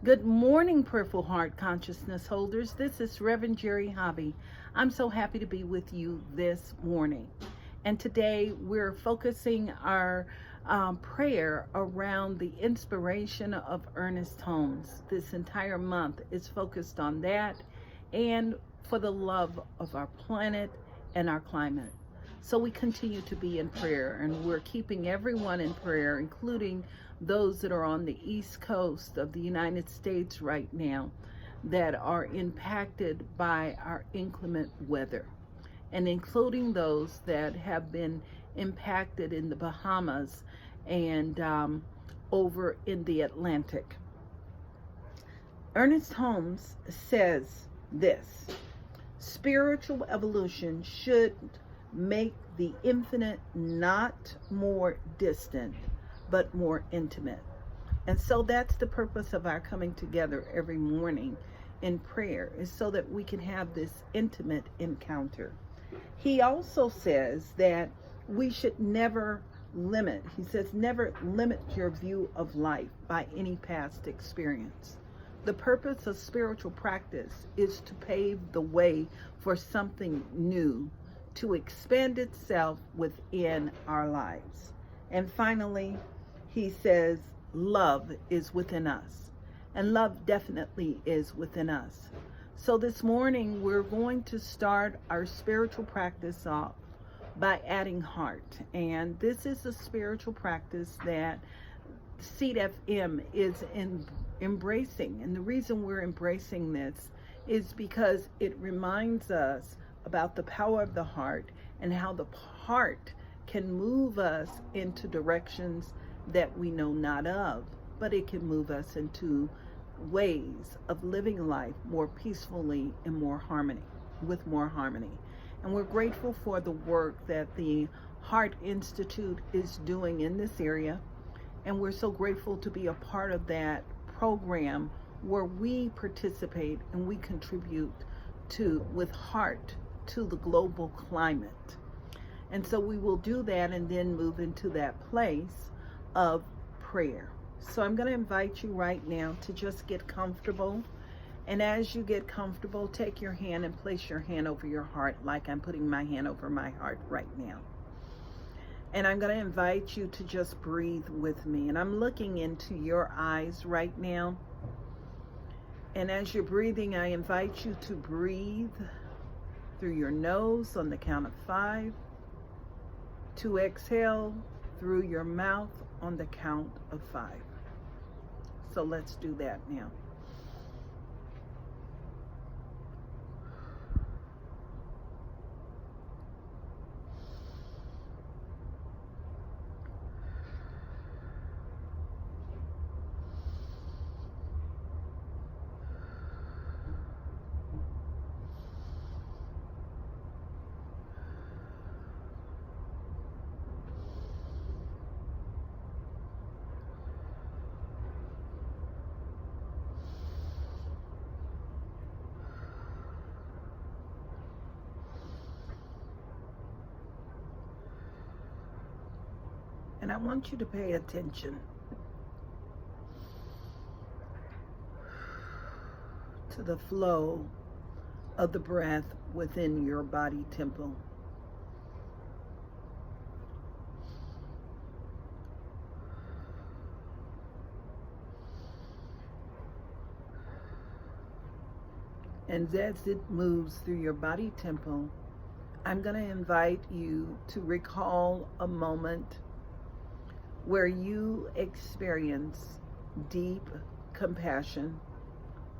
Good morning, Purple Heart Consciousness holders. This is Reverend Jerry Hobby. I'm so happy to be with you this morning. And today we're focusing our prayer around the inspiration of Ernest Holmes. This entire month is focused on that and for the love of our planet and our climate. So we continue to be in prayer, and we're keeping everyone in prayer, including those that are on the East Coast of the United States right now that are impacted by our inclement weather, and including those that have been impacted in the Bahamas and over in the Atlantic. Ernest Holmes says this: spiritual evolution should make the infinite not more distant, but more intimate. And so that's the purpose of our coming together every morning in prayer, is so that we can have this intimate encounter. He also says that we should never limit, he says, never limit your view of life by any past experience. The purpose of spiritual practice is to pave the way for something new to expand itself within our lives. And finally, he says, love is within us. And love definitely is within us. So this morning, we're going to start our spiritual practice off by adding heart. And this is a spiritual practice that Seed FM is embracing. And the reason we're embracing this is because it reminds us about the power of the heart and how the heart can move us into directions that we know not of, but it can move us into ways of living life more peacefully and with more harmony. And we're grateful for the work that the Heart Institute is doing in this area. And we're so grateful to be a part of that program where we participate and we contribute with heart to the global climate. And so we will do that and then move into that place of prayer. So I'm going to invite you right now to just get comfortable. And as you get comfortable, take your hand and place your hand over your heart, like I'm putting my hand over my heart right now. And I'm going to invite you to just breathe with me. And I'm looking into your eyes right now. And as you're breathing, I invite you to breathe through your nose on the count of 5, to exhale through your mouth on the count of 5. So let's do that now. And I want you to pay attention to the flow of the breath within your body temple. And as it moves through your body temple, I'm going to invite you to recall a moment where you experience deep compassion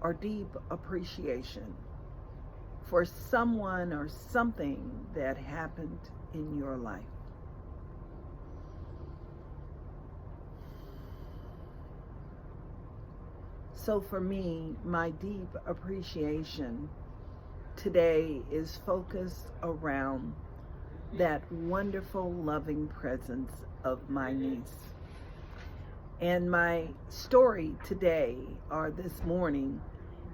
or deep appreciation for someone or something that happened in your life. So for me, my deep appreciation today is focused around that wonderful, loving presence of my niece. And my story today, or this morning,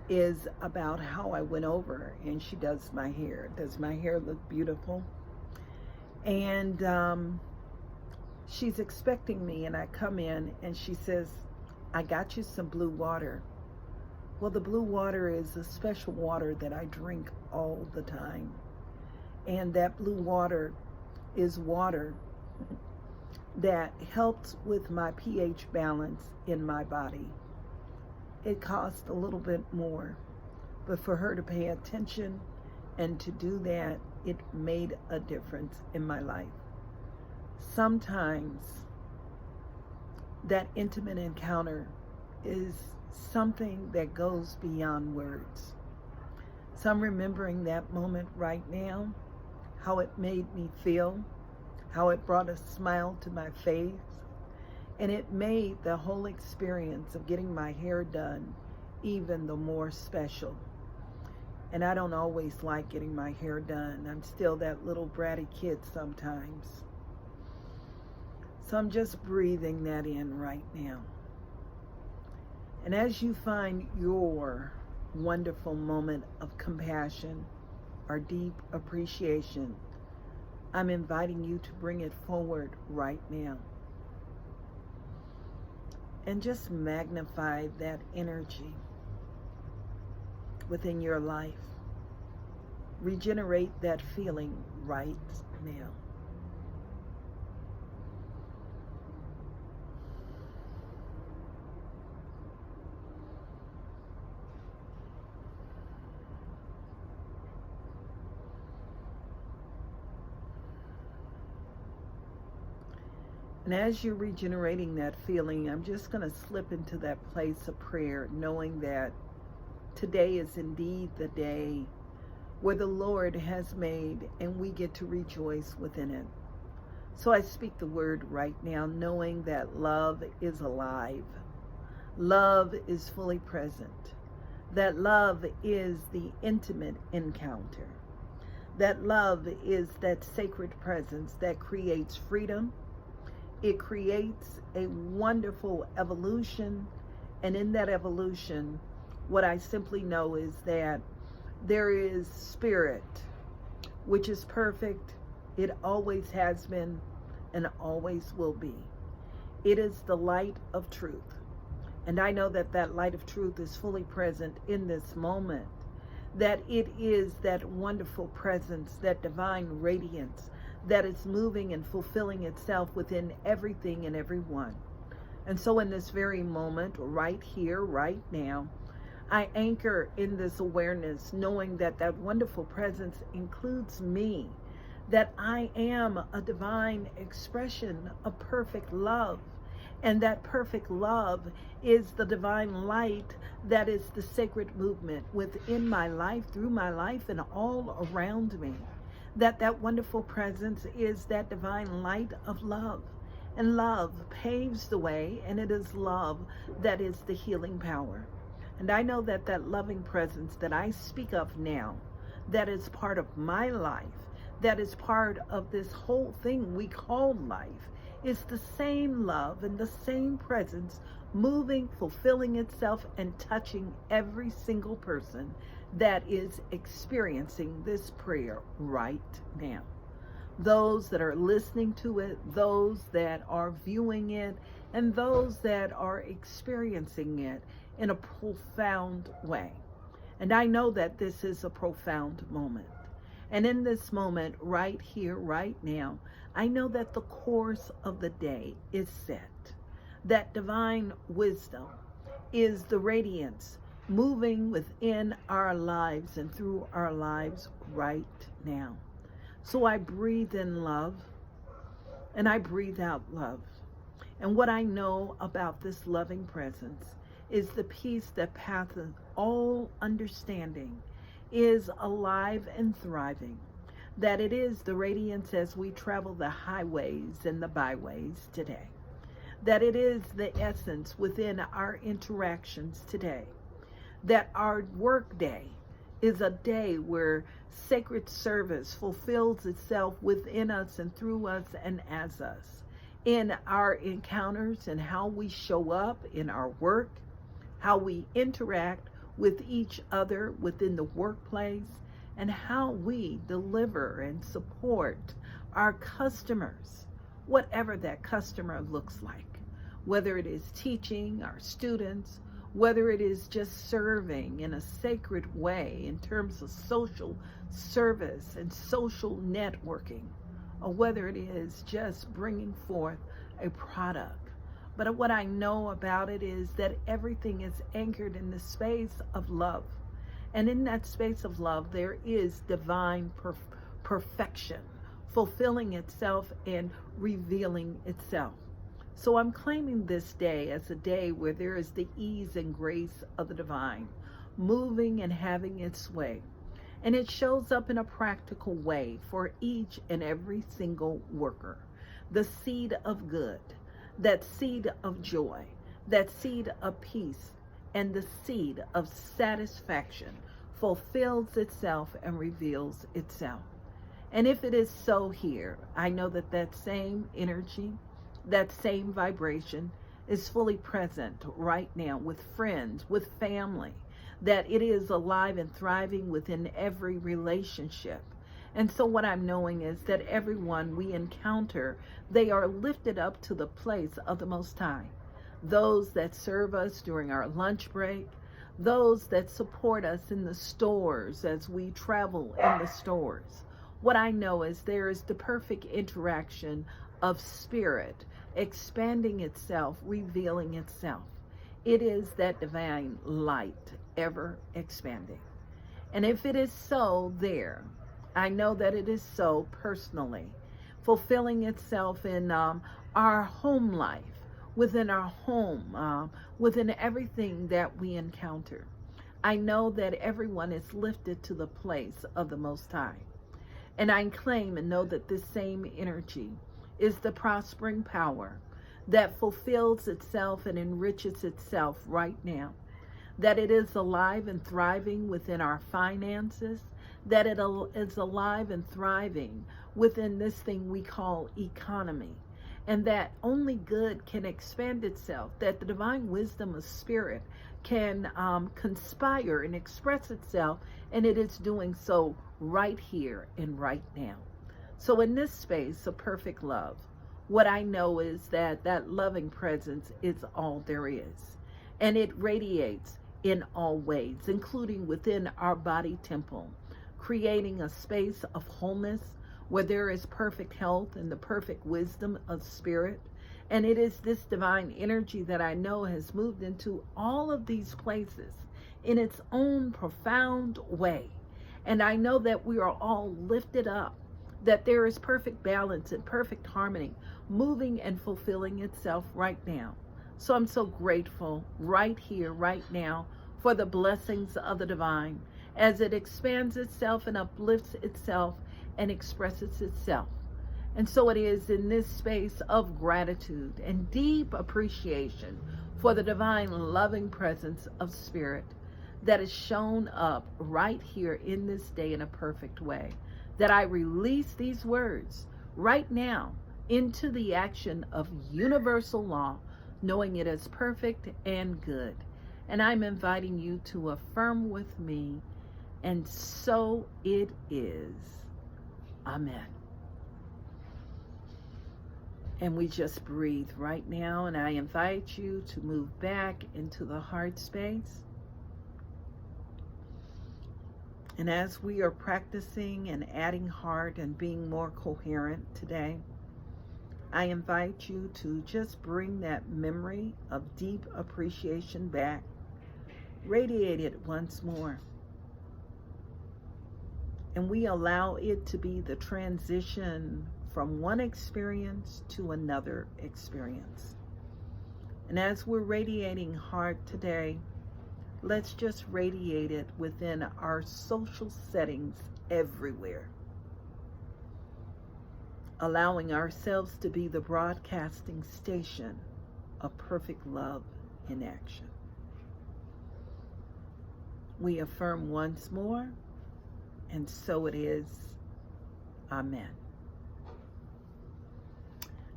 is about how I went over and she does my hair. Does my hair look beautiful? And she's expecting me, and I come in and she says, I got you some blue water. Well, the blue water is a special water that I drink all the time. And that blue water is water that helps with my pH balance in my body. It cost a little bit more, but for her to pay attention and to do that, it made a difference in my life. Sometimes that intimate encounter is something that goes beyond words. So I'm remembering that moment right now, how it made me feel, how it brought a smile to my face, and it made the whole experience of getting my hair done even the more special. And I don't always like getting my hair done. I'm still that little bratty kid sometimes. So I'm just breathing that in right now. And as you find your wonderful moment of compassion or deep appreciation, I'm inviting you to bring it forward right now. And just magnify that energy within your life. Regenerate that feeling right now. And as you're regenerating that feeling, I'm just going to slip into that place of prayer, knowing that today is indeed the day where the Lord has made, and we get to rejoice within it. So I speak the word right now, knowing that love is alive. Love is fully present. That love is the intimate encounter. That love is that sacred presence that creates freedom. It creates a wonderful evolution. And in that evolution, what I simply know is that there is spirit, which is perfect. It always has been and always will be. It is the light of truth. And I know that that light of truth is fully present in this moment. That it is that wonderful presence, that divine radiance that is moving and fulfilling itself within everything and everyone. And so in this very moment, right here, right now, I anchor in this awareness, knowing that that wonderful presence includes me, that I am a divine expression of perfect love. And that perfect love is the divine light that is the sacred movement within my life, through my life, and all around me. That wonderful presence is that divine light of love. And love paves the way, and it is love that is the healing power. And I know that that loving presence that I speak of now, that is part of my life, that is part of this whole thing we call life, is the same love and the same presence moving, fulfilling itself, and touching every single person that is experiencing this prayer right now. Those that are listening to it, those that are viewing it, and those that are experiencing it in a profound way. And I know that this is a profound moment. And in this moment, right here, right now, I know that the course of the day is set. That divine wisdom is the radiance moving within our lives and through our lives right now. So I breathe in love and I breathe out love. And what I know about this loving presence is the peace that passeth all understanding is alive and thriving. That it is the radiance as we travel the highways and the byways today. That it is the essence within our interactions today. That our work day is a day where sacred service fulfills itself within us and through us and as us. In our encounters and how we show up in our work, how we interact with each other within the workplace, and how we deliver and support our customers, whatever that customer looks like, whether it is teaching our students, whether it is just serving in a sacred way in terms of social service and social networking, or whether it is just bringing forth a product. But what I know about it is that everything is anchored in the space of love. And in that space of love, there is divine perfection, fulfilling itself and revealing itself. So I'm claiming this day as a day where there is the ease and grace of the divine, moving and having its way. And it shows up in a practical way for each and every single worker. The seed of good, that seed of joy, that seed of peace, and the seed of satisfaction fulfills itself and reveals itself. And if it is so here, I know that that same energy, that same vibration is fully present right now with friends, with family, that it is alive and thriving within every relationship. And so what I'm knowing is that everyone we encounter, they are lifted up to the place of the Most High. Those that serve us during our lunch break, those that support us in the stores as we travel in the stores. What I know is there is the perfect interaction of spirit expanding itself, revealing itself. It is that divine light ever expanding. And if it is so there, I know that it is so personally, fulfilling itself in our home life, within our home, within everything that we encounter. I know that everyone is lifted to the place of the Most High. And I claim and know that this same energy is the prospering power that fulfills itself and enriches itself right now. That it is alive and thriving within our finances, that it is alive and thriving within this thing we call economy, and that only good can expand itself, that the divine wisdom of spirit can conspire and express itself, and it is doing so right here and right now. So in this space of perfect love, what I know is that that loving presence is all there is, and it radiates in all ways, including within our body temple, creating a space of wholeness where there is perfect health and the perfect wisdom of spirit. And it is this divine energy that I know has moved into all of these places in its own profound way. And I know that we are all lifted up, that there is perfect balance and perfect harmony moving and fulfilling itself right now. So I'm so grateful right here, right now, for the blessings of the divine as it expands itself and uplifts itself and expresses itself. And so it is in this space of gratitude and deep appreciation for the divine loving presence of spirit that is shown up right here in this day in a perfect way, that I release these words right now into the action of universal law, knowing it is perfect and good. And I'm inviting you to affirm with me, and so it is. Amen. And we just breathe right now, and I invite you to move back into the heart space. And as we are practicing and adding heart and being more coherent today, I invite you to just bring that memory of deep appreciation back, radiate it once more. And we allow it to be the transition from one experience to another experience. And as we're radiating heart today, let's just radiate it within our social settings everywhere, allowing ourselves to be the broadcasting station of perfect love in action. We affirm once more, and so it is. Amen.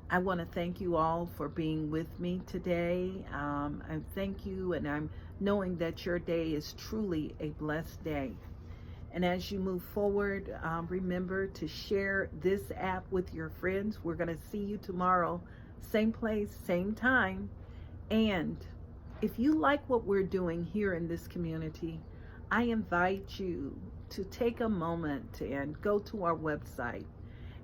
I want to thank you all for being with me today. I thank you, and I'm knowing that your day is truly a blessed day. And as you move forward, remember to share this app with your friends. We're going to see you tomorrow, same place, same time. And If you like what we're doing here in this community, I invite you to take a moment and go to our website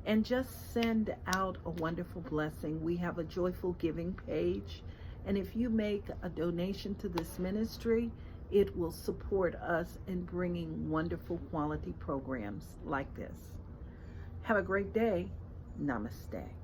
and just send out a wonderful blessing. We have a joyful giving page, and if you make a donation to this ministry, it will support us in bringing wonderful quality programs like this. Have a great day. Namaste.